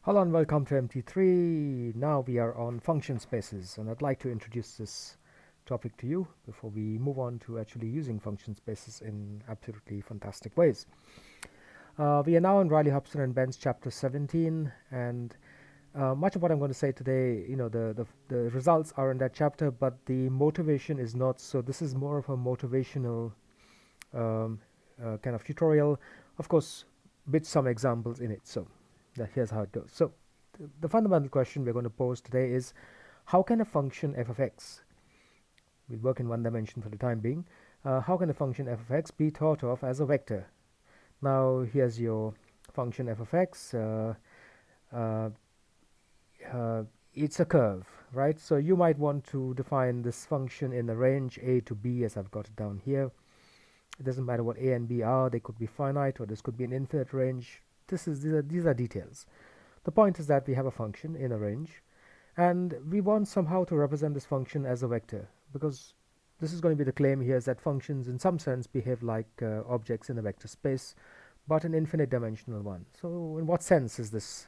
Hello and welcome to MT3. Now we are on function spaces, and I'd like to introduce this topic to you before we move on to actually using function spaces in absolutely fantastic ways. We are now in Riley Hobson and Ben's chapter 17, and much of what I'm going to say today, the results are in that chapter, but the motivation is not. So this is more of a motivational um, kind of tutorial, of course, with some examples in it. So here's how it goes. So the fundamental question we're going to pose today is, how can a function f of x, we'll work in one dimension for the time being, how can a function f of x be thought of as a vector? Now here's your function f of x. Uh, uh, it's a curve, right? So you might want to define this function in a range a to b, as I've got it down here. It doesn't matter what a and b are. They could be finite, or this could be an infinite range. These are details. The point is that we have a function in a range, and we want somehow to represent this function as a vector, because this is going to be the claim here, is that functions in some sense behave like objects in a vector space, but an infinite dimensional one. So in what sense is this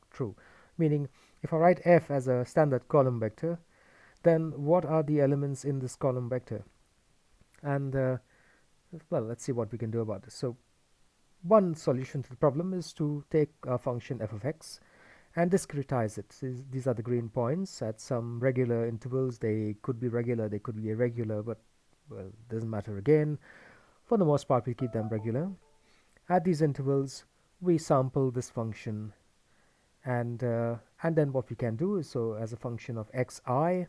true? Meaning, if I write f as a standard column vector, then what are the elements in this column vector? And well, let's see what we can do about this. So one solution to the problem is to take a function f of x and discretize it. These are the green points at some regular intervals. They could be regular, they could be irregular, but well, doesn't matter again. For the most part, we keep them regular. At these intervals, we sample this function, and then what we can do is, so as a function of xi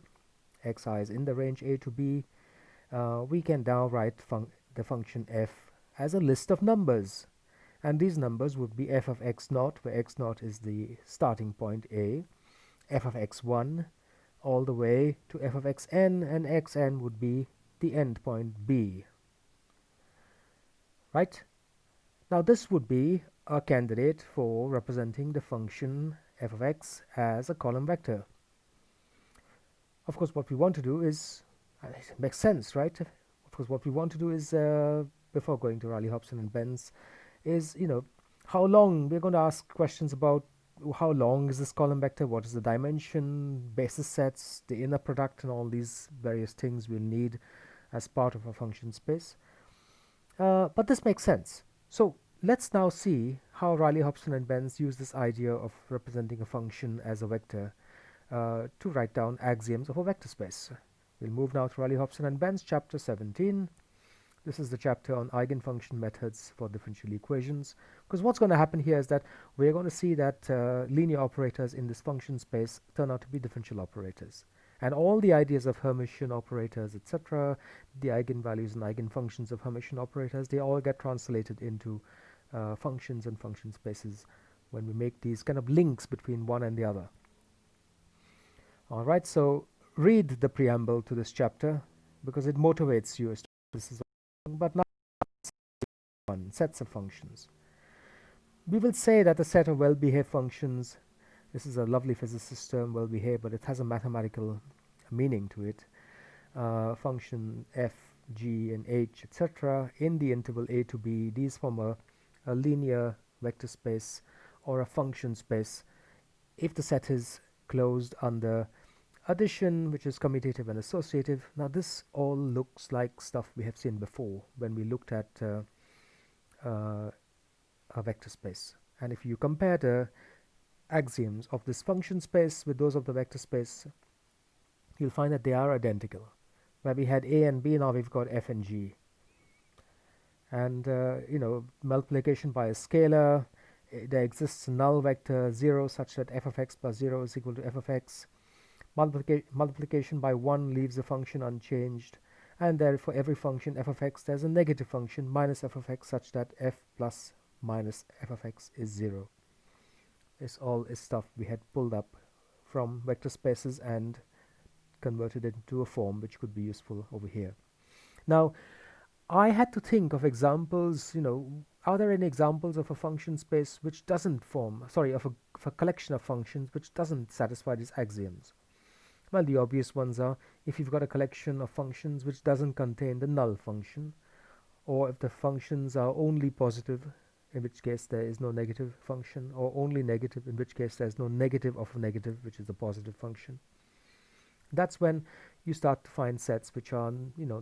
is in the range a to b, we can now write the function f as a list of numbers, and these numbers would be f of x naught, where x naught is the starting point a, f of x1 all the way to f of xn, and xn would be the end point b. Right? Now this would be a candidate for representing the function f of x as a column vector. Of course, what we want to do is, it makes sense, right? Of course, what we want to do is, before going to Riley Hobson and Benz, is, how long. We're going to ask questions about how long is this column vector, what is the dimension, basis sets, the inner product, and all these various things we'll need as part of a function space. But this makes sense. So let's now see how Riley Hobson and Benz use this idea of representing a function as a vector to write down axioms of a vector space. We'll move now to Riley Hobson and Benz chapter 17. This is the chapter on eigenfunction methods for differential equations, because what's going to happen here is that we're going to see that linear operators in this function space turn out to be differential operators, and all the ideas of Hermitian operators, etc., the eigenvalues and eigenfunctions of Hermitian operators, they all get translated into functions and function spaces when we make these kind of links between one and the other. Alright, so read the preamble to this chapter, because it motivates you as to this is. But now, sets of functions. We will say that a set of well-behaved functions, this is a lovely physicist term, well-behaved, but it has a mathematical meaning to it. Function f, g, and h, etc., in the interval a to b, these form a linear vector space or a function space if the set is closed under addition, which is commutative and associative. Now this all looks like stuff we have seen before when we looked at a vector space. And if you compare the axioms of this function space with those of the vector space, you'll find that they are identical. Where we had a and b, now we've got f and g. And multiplication by a scalar, there exists a null vector 0 such that f of x plus 0 is equal to f of x. Multiplication by 1 leaves the function unchanged, and therefore every function f of x, there's a negative function minus f of x such that f plus minus f of x is 0. This all is stuff we had pulled up from vector spaces and converted it into a form which could be useful over here. Now, I had to think of examples, are there any examples of a function space which doesn't form, of a collection of functions which doesn't satisfy these axioms? Well, the obvious ones are if you've got a collection of functions which doesn't contain the null function, or if the functions are only positive in which case there is no negative function, or only negative, in which case there is no negative of a negative, which is a positive function. That's when you start to find sets which are,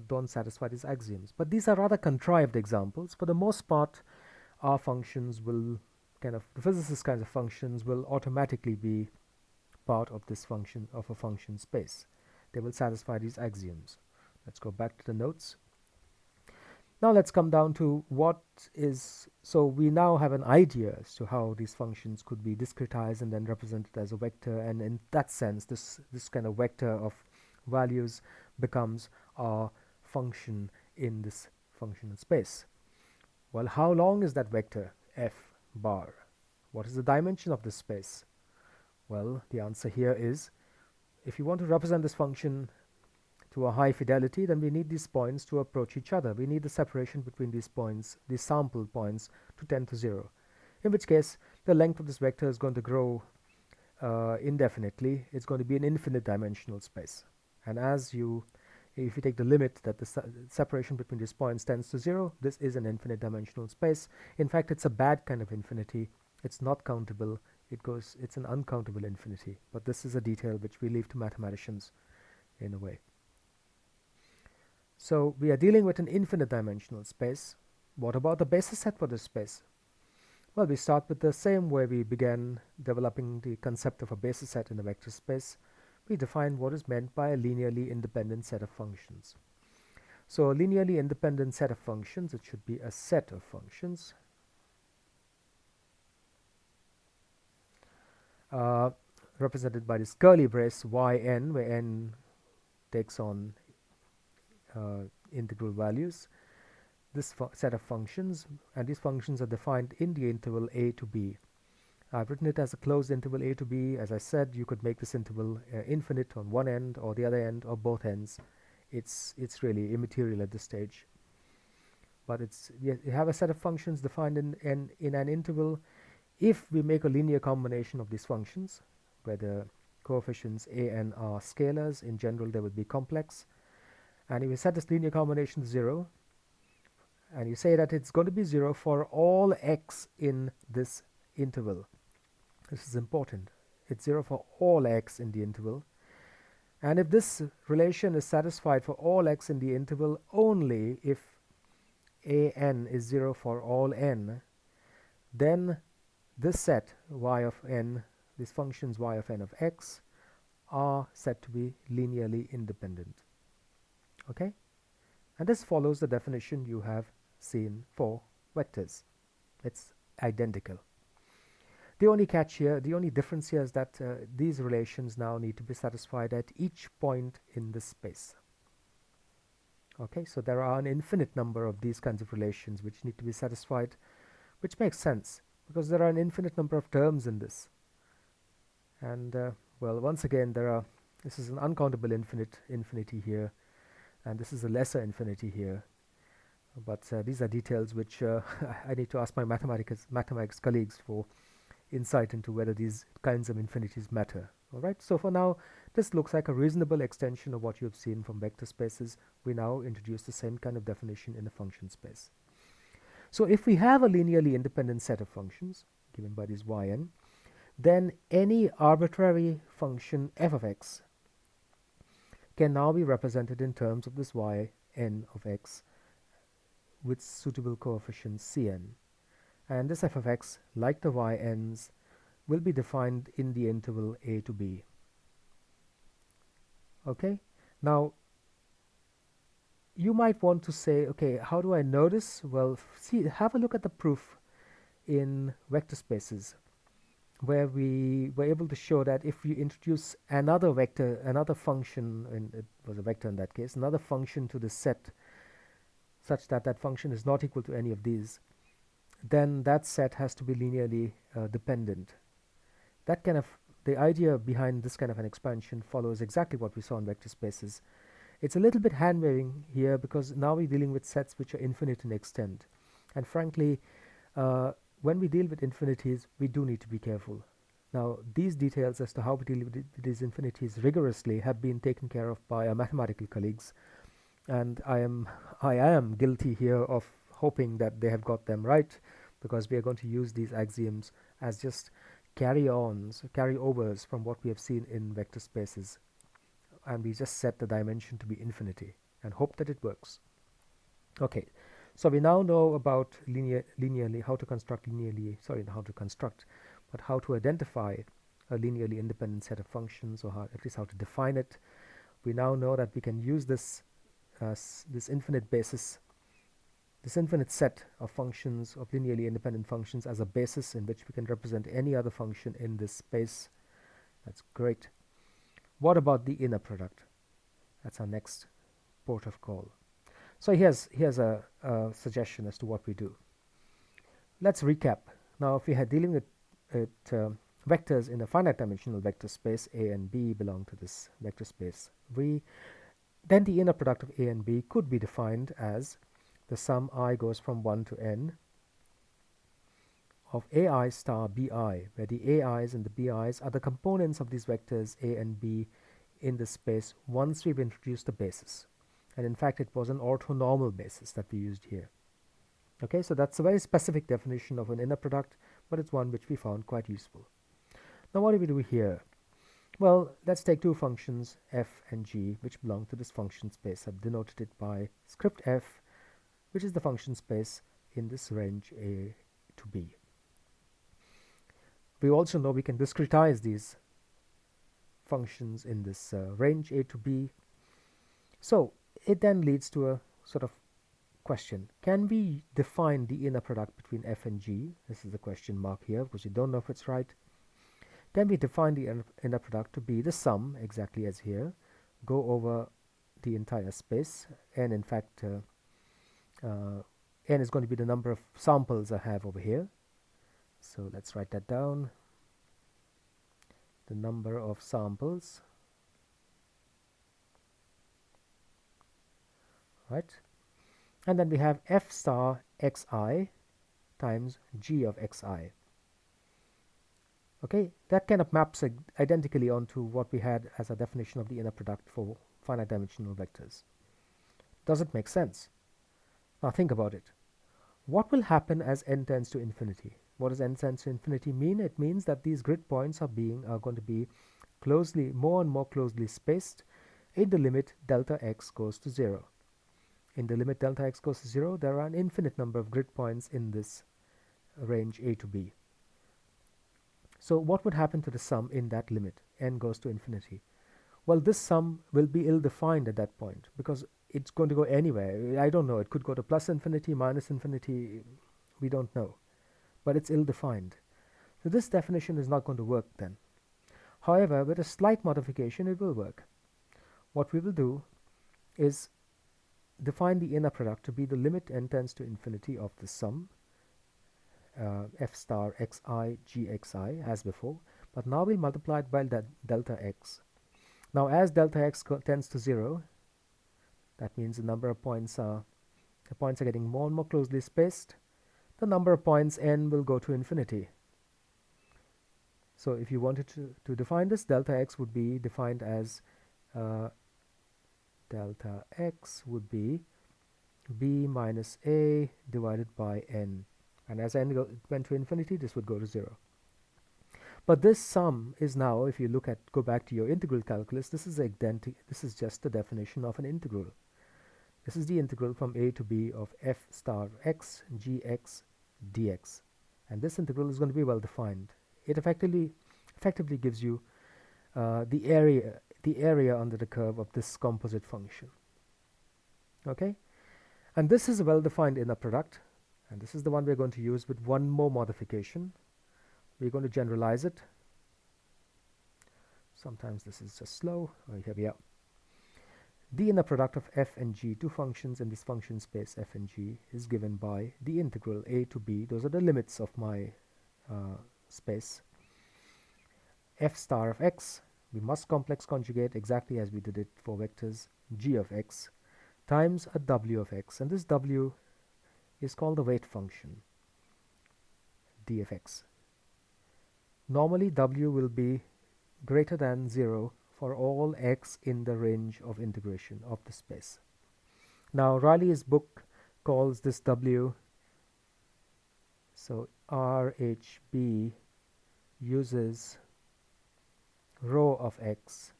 don't satisfy these axioms. But these are rather contrived examples. For the most part, our functions will the physicist kinds of functions will automatically be part of this function, of a function space. They will satisfy these axioms. Let's go back to the notes. Now let's come down to so we now have an idea as to how these functions could be discretized and then represented as a vector, and in that sense this kind of vector of values becomes our function in this functional space. Well, how long is that vector f bar? What is the dimension of this space? Well, the answer here is, if you want to represent this function to a high fidelity, then we need these points to approach each other. We need the separation between these points, these sample points, to tend to 0. In which case, the length of this vector is going to grow indefinitely. It's going to be an infinite dimensional space. And if you take the limit that the separation between these points tends to 0, this is an infinite dimensional space. In fact, it's a bad kind of infinity. It's not countable. It's an uncountable infinity. But this is a detail which we leave to mathematicians in a way. So we are dealing with an infinite dimensional space. What about the basis set for this space? Well, we start with the same way we began developing the concept of a basis set in a vector space. We define what is meant by a linearly independent set of functions. So a linearly independent set of functions, it should be a set of functions represented by this curly brace yn, where n takes on integral values. This set of functions, and these functions are defined in the interval a to b. I've written it as a closed interval a to b. As I said, you could make this interval infinite on one end or the other end or both ends. It's really immaterial at this stage. But you have a set of functions defined in an interval. If we make a linear combination of these functions, where the coefficients a and are scalars, in general they would be complex. And if you set this linear combination to 0, and you say that it's going to be 0 for all x in this interval. This is important. It's 0 for all x in the interval. And if this relation is satisfied for all x in the interval only if an is 0 for all n, then this set y of n, these functions y of n of x, are said to be linearly independent. Okay? And this follows the definition you have seen for vectors. It's identical. The only catch here, the only difference here is that these relations now need to be satisfied at each point in this space. Okay, so there are an infinite number of these kinds of relations which need to be satisfied, which makes sense because there are an infinite number of terms in this. And well, once again, this is an uncountable infinity here, and this is a lesser infinity here. But these are details which I need to ask my mathematics colleagues for insight into whether these kinds of infinities matter. Alright, so for now, this looks like a reasonable extension of what you have seen from vector spaces. We now introduce the same kind of definition in a function space. So if we have a linearly independent set of functions given by these yn, then any arbitrary function f of x can now be represented in terms of this yn of x with suitable coefficients cn. And this f of x, like the yns, will be defined in the interval a to b. Okay? Now, you might want to say, okay, how do I know this? Well, have a look at the proof in vector spaces, where we were able to show that if you introduce another vector, another function, and it was a vector in that case, another function to the set such that that function is not equal to any of these, then that set has to be linearly dependent. The idea behind this kind of an expansion follows exactly what we saw in vector spaces. It's a little bit hand-waving here because now we're dealing with sets which are infinite in extent. And frankly, when we deal with infinities, we do need to be careful. Now, these details as to how we deal with these infinities rigorously have been taken care of by our mathematical colleagues. And I am guilty here of hoping that they have got them right, because we are going to use these axioms as just carryovers from what we have seen in vector spaces, and we just set the dimension to be infinity and hope that it works. Okay, so we now know about linearly how to construct but how to identify a linearly independent set of functions, or at least how to define it. We now know that we can use this infinite set of functions, of linearly independent functions, as a basis in which we can represent any other function in this space. That's great. What about the inner product? That's our next port of call. So here's a suggestion as to what we do. Let's recap. Now, if we are dealing with vectors in a finite dimensional vector space, A and B belong to this vector space, then the inner product of A and B could be defined as the sum I goes from 1 to n of AI star BI, where the AIs and the BIs are the components of these vectors A and B in the space once we've introduced a basis. And in fact, it was an orthonormal basis that we used here. Okay, so that's a very specific definition of an inner product, but it's one which we found quite useful. Now, what do we do here? Well, let's take two functions, f and g, which belong to this function space. I've denoted it by script f, which is the function space in this range A to B. We also know we can discretize these functions in this range A to B. So it then leads to a sort of question. Can we define the inner product between f and g? This is the question mark here because you don't know if it's right. Can we define the inner product to be the sum, exactly as here, go over the entire space, and in fact n is going to be the number of samples I have over here. So let's write that down. The number of samples, right? And then we have f star xi times g of xi. Okay, that kind of maps identically onto what we had as a definition of the inner product for finite dimensional vectors. Does it make sense? Now think about it. What will happen as n tends to infinity? What does n tends to infinity mean? It means that these grid points are going to be more and more closely spaced in the limit delta x goes to 0. In the limit delta x goes to 0, there are an infinite number of grid points in this range A to B. So what would happen to the sum in that limit, n goes to infinity? Well, this sum will be ill-defined at that point because it's going to go anywhere. I don't know. It could go to plus infinity, minus infinity. We don't know. But it's ill-defined. So this definition is not going to work then. However, with a slight modification, it will work. What we will do is define the inner product to be the limit n tends to infinity of the sum f star xi gxi as before, but now we'll multiply it by delta x. Now as delta x tends to 0, that means the number of points are getting more and more closely spaced. The number of points n will go to infinity. So if you wanted to define this, delta x would be defined as delta x would be b minus a divided by n. And as n went to infinity, this would go to 0. But this sum is now, if you go back to your integral calculus, this is just the definition of an integral. This is the integral from a to b of f star x gx dx. And this integral is going to be well defined. It effectively gives you the area under the curve of this composite function. Okay? And this is a well-defined inner product. And this is the one we're going to use with one more modification. We're going to generalize it. Sometimes this is just slow. Oh, here we are. The inner product of f and g, two functions in this function space f and g, is given by the integral a to b. Those are the limits of my space. F star of x, we must complex conjugate exactly as we did it for vectors g of x, times a w of x. And this w is called the weight function, d of x. Normally w will be greater than 0 for all x in the range of integration of the space. Now Riley's book calls this w So RHB uses rho of x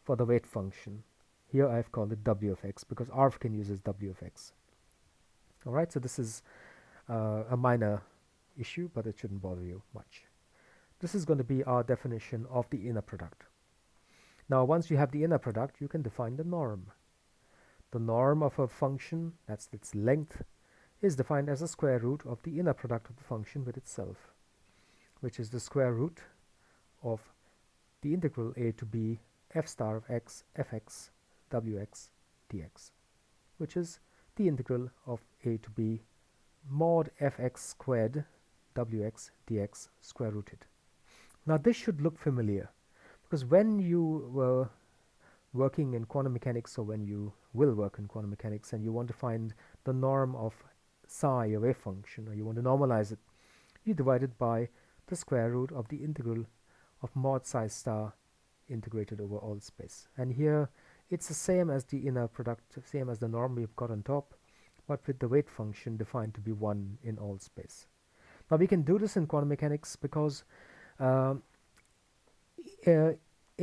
for the weight function. Here I've called it w of x because rfkin uses w of x. Alright, so this is a minor issue, but it shouldn't bother you much. This is going to be our definition of the inner product. Now once you have the inner product, you can define the norm. The norm of a function, that's its length, is defined as the square root of the inner product of the function with itself, which is the square root of the integral a to b f star of x fx wx dx, which is the integral of a to b mod fx squared wx dx square rooted. Now this should look familiar because when you were working in quantum mechanics, or when you will work in quantum mechanics and you want to find the norm of psi, a wave function, or you want to normalize it, you divide it by the square root of the integral of mod psi star integrated over all space. And here it's the same as the inner product, same as the norm we've got on top, but with the weight function defined to be 1 in all space. Now we can do this in quantum mechanics because in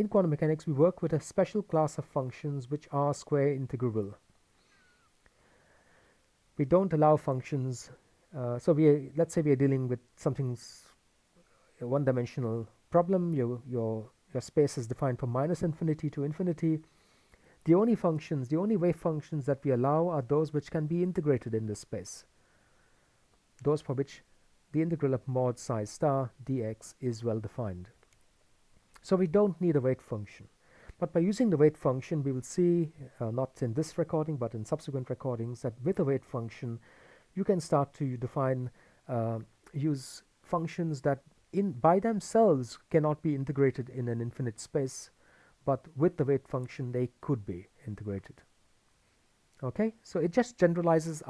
quantum mechanics we work with a special class of functions which are square integrable. We don't allow functions, so let's say we are dealing with something's a one-dimensional problem. Your space is defined from -infinity to infinity. The only functions, the only wave functions that we allow are those which can be integrated in this space, those for which the integral of mod psi star dx is well defined. So we don't need a weight function. But by using the weight function, we will see, not in this recording, but in subsequent recordings, that with a weight function, you can start to define, use functions that by themselves cannot be integrated in an infinite space, but with the weight function, they could be integrated. Okay, so it just generalizes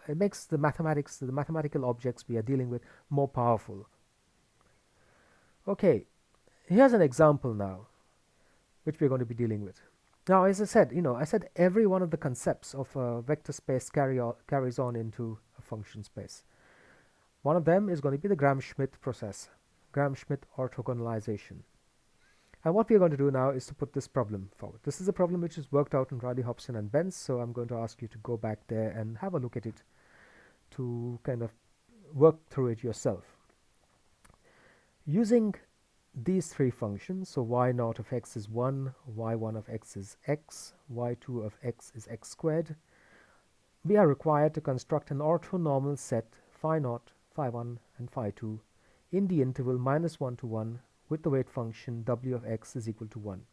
it makes the mathematics, the mathematical objects we are dealing with, more powerful. Okay, here's an example now, which we're going to be dealing with. Now, as I said, I said every one of the concepts of a vector space carries on into a function space. One of them is going to be the Gram-Schmidt process, Gram-Schmidt orthogonalization. And what we're going to do now is to put this problem forward. This is a problem which is worked out in Riley, Hobson and Benz, so I'm going to ask you to go back there and have a look at it to kind of work through it yourself. Using these three functions, so y0 of x is 1, y1 of x is x, y2 of x is x squared, we are required to construct an orthonormal set phi0, phi1 and phi2 in the interval -1 to 1 with the weight function w of x is equal to 1.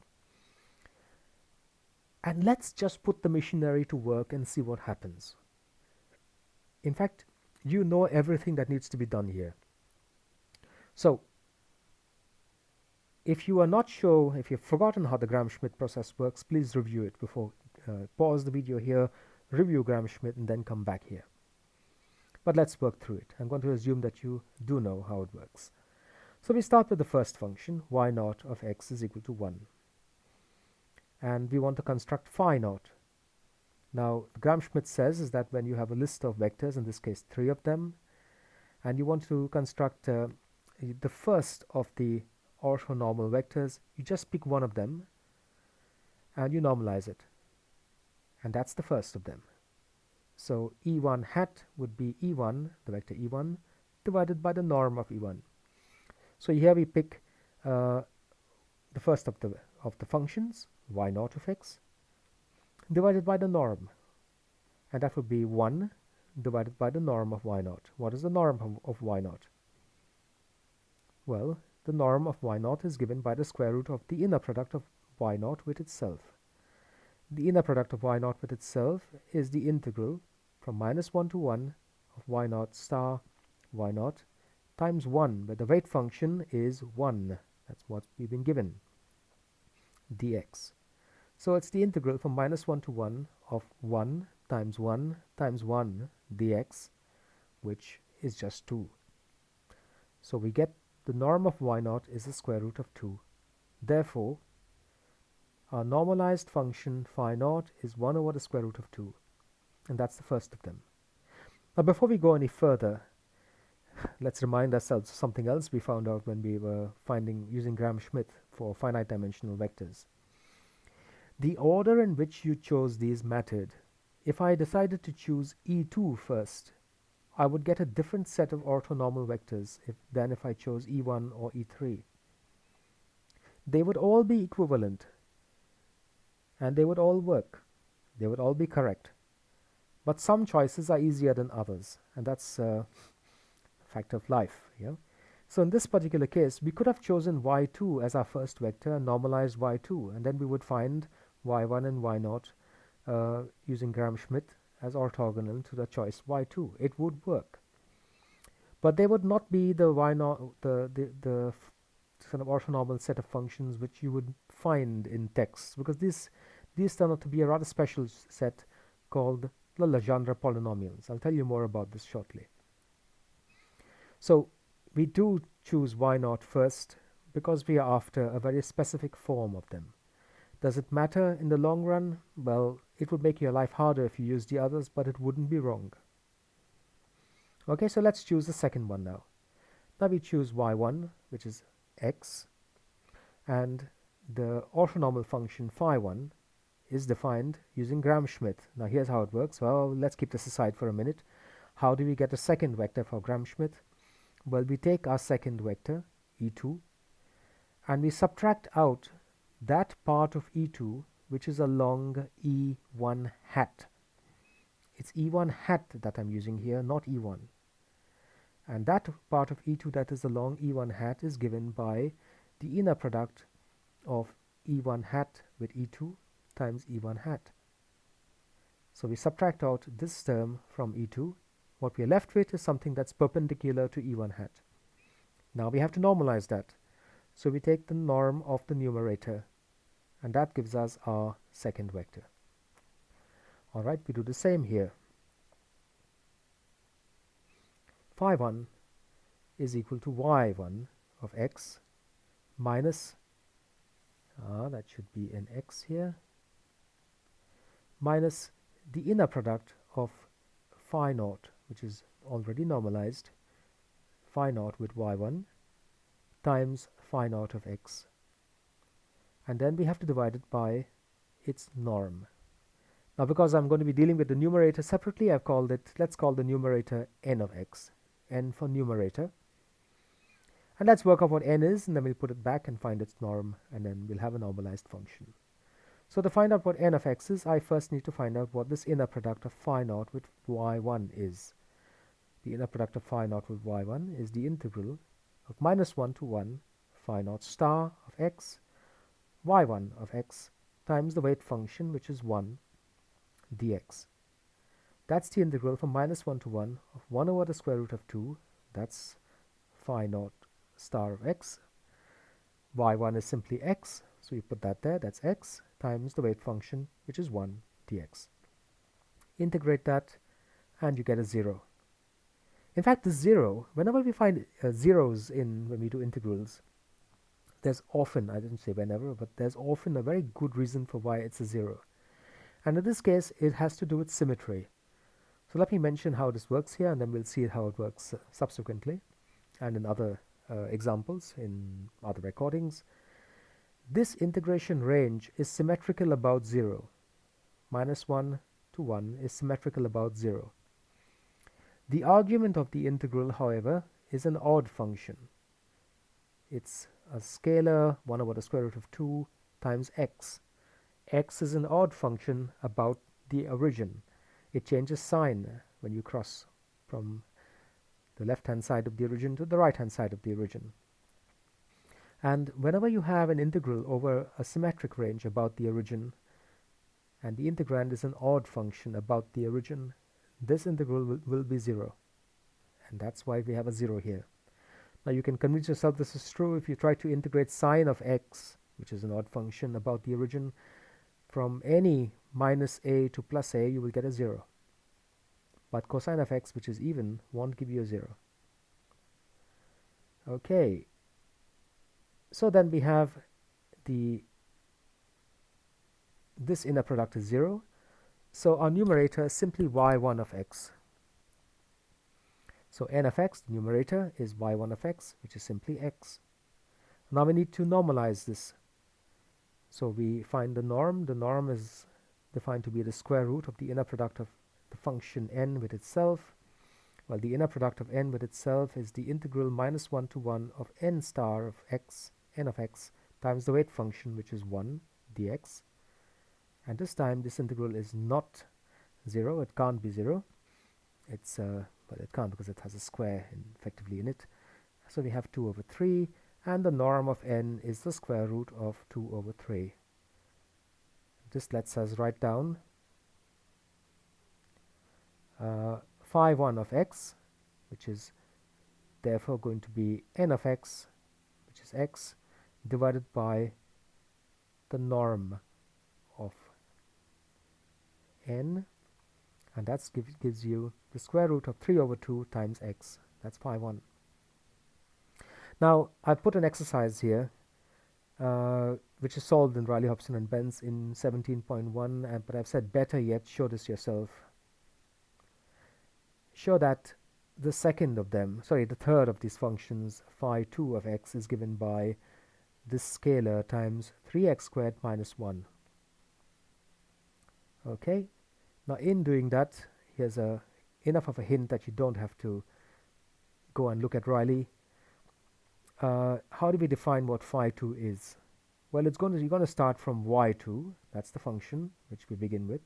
And let's just put the machinery to work and see what happens. In fact, you know everything that needs to be done here. So if you are not sure, if you've forgotten how the Gram-Schmidt process works, please review it before, pause the video here, review Gram-Schmidt and then come back here. But let's work through it. I'm going to assume that you do know how it works. So we start with the first function, y0 of x is equal to 1. And we want to construct phi0. Now, Gram-Schmidt says is that when you have a list of vectors, in this case 3 of them, and you want to construct the first of the orthonormal vectors, you just pick one of them and you normalize it. And that's the first of them. So E1 hat would be E1, the vector E1, divided by the norm of E1. So here we pick the first of the functions, y0 of x, divided by the norm. And that would be 1 divided by the norm of y0. What is the norm of y0? Well, the norm of y0 is given by the square root of the inner product of y0 with itself. The inner product of y0 with itself is the integral from -1 to 1 of y0 star y0 times 1, where the weight function is 1. That's what we've been given, dx. So it's the integral from -1 to 1 of 1 times 1 times 1 dx, which is just 2. So we get the norm of y0 is the square root of 2. Therefore, our normalized function phi0 is 1 over the square root of 2. And that's the first of them. Now before we go any further, let's remind ourselves of something else we found out when we were using Gram-Schmidt for finite dimensional vectors. The order in which you chose these mattered. If I decided to choose E2 first, I would get a different set of orthonormal vectors than if I chose E1 or E3. They would all be equivalent, and they would all work. They would all be correct. But some choices are easier than others, and that's a fact of life. So in this particular case, we could have chosen y2 as our first vector and normalized y2, and then we would find y1 and y0 using Gram-Schmidt as orthogonal to the choice y2. It would work. But they would not be the y0, the kind of orthonormal set of functions which you would find in text, because these turn out to be a rather special set called the Legendre polynomials. I'll tell you more about this shortly. So we do choose y0 first because we are after a very specific form of them. Does it matter in the long run? Well, it would make your life harder if you used the others, but it wouldn't be wrong. Okay, so let's choose the second one now. Now we choose y1, which is x, and the orthonormal function phi1 is defined using Gram-Schmidt. Now here's how it works. Well, let's keep this aside for a minute. How do we get a second vector for Gram-Schmidt? Well, we take our second vector, E2, and we subtract out that part of E2 which is along E1 hat. It's E1 hat that I'm using here, not E1. And that part of E2 that is along E1 hat is given by the inner product of E1 hat with E2 times E1 hat. So we subtract out this term from E2. What we are left with is something that's perpendicular to E1 hat. Now we have to normalize that. So we take the norm of the numerator, and that gives us our second vector. Alright, we do the same here. Phi1 is equal to y1 of x minus, that should be an x here, minus the inner product of phi naught, which is already normalized, phi naught with y1 times phi naught of x. And then we have to divide it by its norm. Now because I'm going to be dealing with the numerator separately, I've called it, let's call the numerator n of x, n for numerator. And let's work out what n is, and then we'll put it back and find its norm, and then we'll have a normalized function. So to find out what n of x is, I first need to find out what this inner product of phi naught with y1 is. The inner product of phi naught with y1 is the integral of minus 1 to 1 phi naught star of x, y1 of x, times the weight function, which is 1, dx. That's the integral from minus 1 to 1 of 1 over the square root of 2, that's phi naught star of x. y1 is simply x, so you put that there, that's x, times the weight function, which is 1 dx. Integrate that, and you get a 0. In fact, the 0, whenever we find zeros when we do integrals, there's often, I didn't say whenever, but there's often a very good reason for why it's a 0. And in this case, it has to do with symmetry. So let me mention how this works here, and then we'll see how it works subsequently, and in other examples, in other recordings. This integration range is symmetrical about 0. Minus 1 to 1 is symmetrical about 0. The argument of the integral, however, is an odd function. It's a scalar 1 over the square root of 2 times x. X is an odd function about the origin. It changes sign when you cross from the left-hand side of the origin to the right-hand side of the origin. And whenever you have an integral over a symmetric range about the origin, and the integrand is an odd function about the origin, this integral will be 0. And that's why we have a 0 here. Now you can convince yourself this is true if you try to integrate sine of x, which is an odd function about the origin, from any minus a to plus a, you will get a 0. But cosine of x, which is even, won't give you a 0. Okay. So then we have this inner product is 0. So our numerator is simply y1 of x. So n of x, the numerator, is y1 of x, which is simply x. Now we need to normalize this. So we find the norm. The norm is defined to be the square root of the inner product of the function n with itself. Well, the inner product of n with itself is the integral minus 1 to 1 of n star of x, n of x, times the weight function, which is 1 dx. And this time this integral is not 0. It can't be 0. It's well, it can't because it has a square effectively in it. So we have 2 over 3, and the norm of n is the square root of 2 over 3. This lets us write down phi 1 of x, which is therefore going to be n of x, which is x, divided by the norm of n, and that gives you the square root of 3 over 2 times x. That's phi 1. Now I've put an exercise here which is solved in Riley, Hobson and Benz in 17.1, but I've said better yet, show this yourself. Show that the third of these functions, phi 2 of x, is given by this scalar times 3x squared minus 1. Okay, now in doing that, here's enough of a hint that you don't have to go and look at Riley. How do we define what phi 2 is? Well, you're going to start from y2, that's the function which we begin with.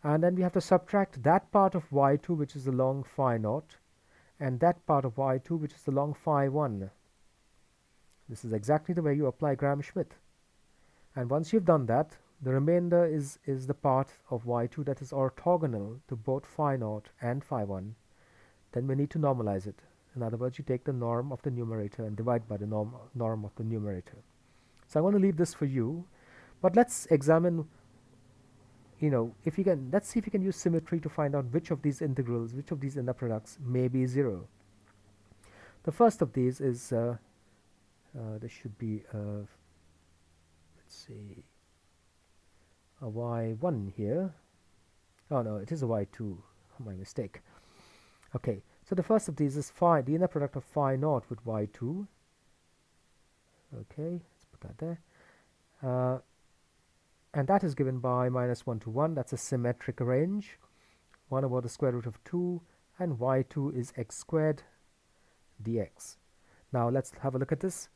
And then we have to subtract that part of y2 which is along phi 0, and that part of y2 which is along phi 1. This is exactly the way you apply Gram-Schmidt. And once you've done that, the remainder is the part of y2 that is orthogonal to both phi 0 and phi 1. Then we need to normalize it. In other words, you take the norm of the numerator and divide by the norm of the numerator. So I want to leave this for you, but let's examine, let's see if you can use symmetry to find out which of these integrals, which of these inner products may be 0. The first of these is, this should be, let's see, a y1 here. Oh no, it is a y2, my mistake. Okay, so the first of these is phi, the inner product of phi 0 with y2. Okay, let's put that there. And that is given by minus 1 to 1. That's a symmetric range. 1 over the square root of 2, and y2 is x squared dx. Now let's have a look at this.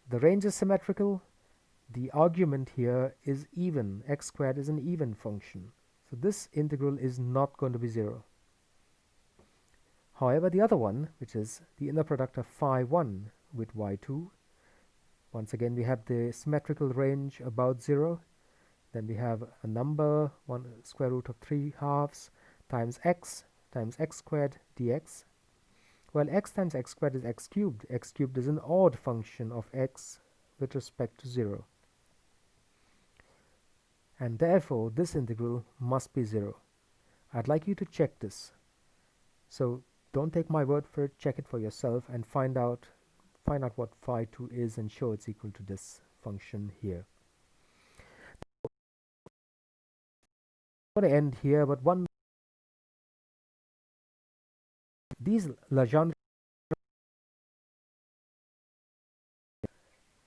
The range is symmetrical. The argument here is even. X squared is an even function. So this integral is not going to be 0. However, the other one, which is the inner product of phi 1 with y2, once again we have the symmetrical range about 0. Then we have a number, 1 square root of 3 halves times x squared dx. Well, x times x squared is x cubed. X cubed is an odd function of x with respect to 0. And therefore, this integral must be 0. I'd like you to check this. So don't take my word for it, check it for yourself and find out what phi 2 is and show it's equal to this function here. I'm going to end here, but these Legendre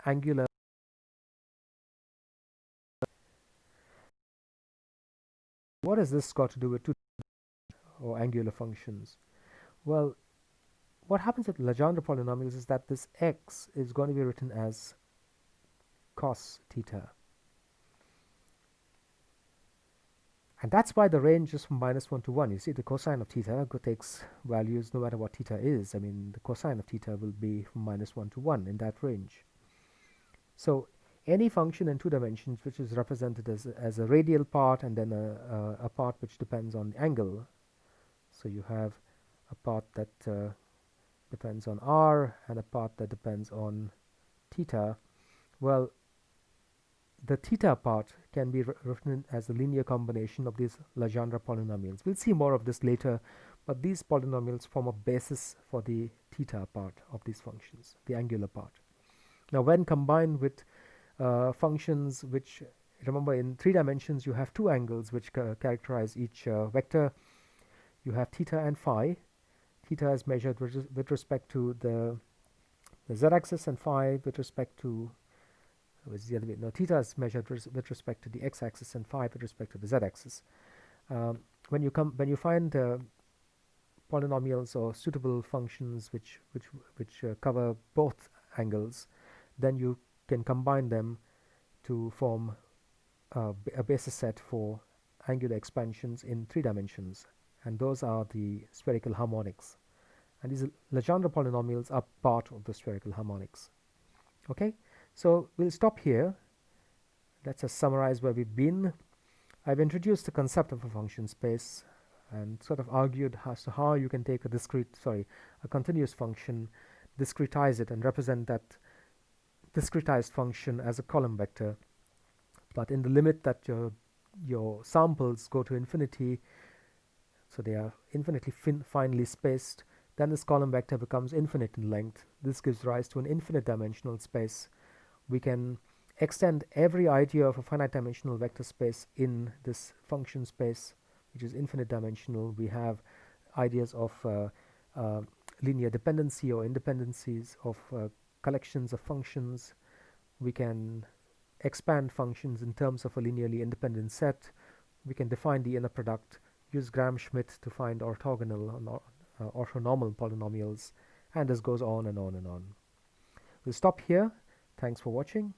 angular what has this got to do with two or angular functions? Well, what happens with Legendre polynomials is that this x is going to be written as cos theta. And that's why the range is from minus 1 to 1. You see, the cosine of theta takes values no matter what theta is. I mean, the cosine of theta will be from minus 1 to 1 in that range. So any function in 2 dimensions which is represented as a radial part and then a part which depends on the angle. So you have a part that depends on r and a part that depends on theta. Well, the theta part can be written as a linear combination of these Legendre polynomials. We'll see more of this later, but these polynomials form a basis for the theta part of these functions, the angular part. Now, when combined with functions which, remember, in 3 dimensions you have 2 angles which characterize each vector. You have theta and phi. theta is measured with respect to the z-axis, and phi with respect to, the other way. No, theta is measured with respect to the x-axis, and phi with respect to the z-axis. When you find polynomials or suitable functions which cover both angles, then you can combine them to form a basis set for angular expansions in 3 dimensions, and those are the spherical harmonics. And these Legendre polynomials are part of the spherical harmonics. Okay, so we'll stop here. Let's just summarize where we've been. I've introduced the concept of a function space and sort of argued as to how you can take a continuous function, discretize it, and represent that discretized function as a column vector. But in the limit that your samples go to infinity, so they are infinitely finely spaced, then this column vector becomes infinite in length. This gives rise to an infinite dimensional space. We can extend every idea of a finite dimensional vector space in this function space, which is infinite dimensional. We have ideas of linear dependency or independencies of collections of functions. We can expand functions in terms of a linearly independent set. We can define the inner product, use Gram-Schmidt to find orthogonal orthonormal polynomials, and this goes on and on and on. We'll stop here. Thanks for watching.